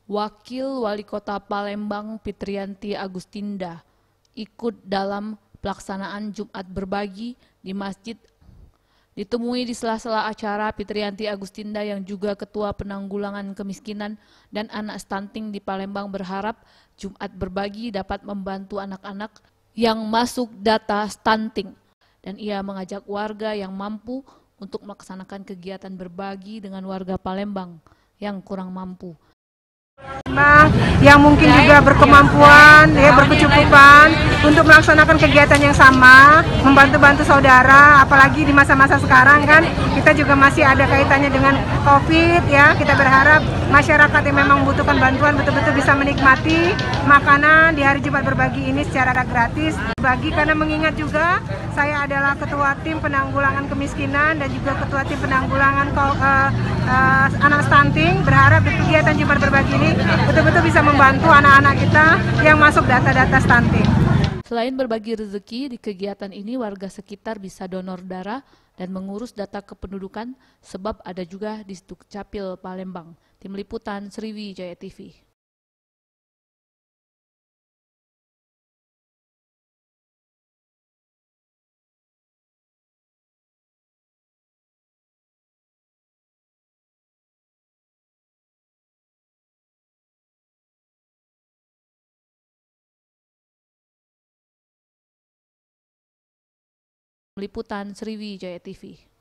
Wakil Wali Kota Palembang Fitriyanti Agustinda ikut dalam pelaksanaan Jumat berbagi di masjid. Ditemui di sela-sela acara, Fitriyanti Agustinda yang juga Ketua Penanggulangan Kemiskinan dan Anak Stunting di Palembang berharap Jumat berbagi dapat membantu anak-anak yang masuk data stunting. Dan ia mengajak warga yang mampu untuk melaksanakan kegiatan berbagi dengan warga Palembang yang kurang mampu. Yang mungkin juga berkemampuan, berkecukupan untuk melaksanakan kegiatan yang sama, membantu-bantu saudara, apalagi di masa-masa sekarang kan kita juga masih ada kaitannya dengan COVID ya. Kita berharap masyarakat yang memang membutuhkan bantuan betul-betul bisa menikmati makanan di hari Jumat berbagi ini secara gratis. Bagi karena mengingat juga saya adalah ketua tim penanggulangan kemiskinan dan juga ketua tim penanggulangan anak stunting, berharap di kegiatan Jumat berbagi ini betul-betul bisa membantu anak-anak kita yang masuk data-data stunting. Selain berbagi rezeki, di kegiatan ini warga sekitar bisa donor darah dan mengurus data kependudukan sebab ada juga di Dukcapil Palembang. Tim Liputan Sriwijaya TV. Liputan Sriwijaya TV.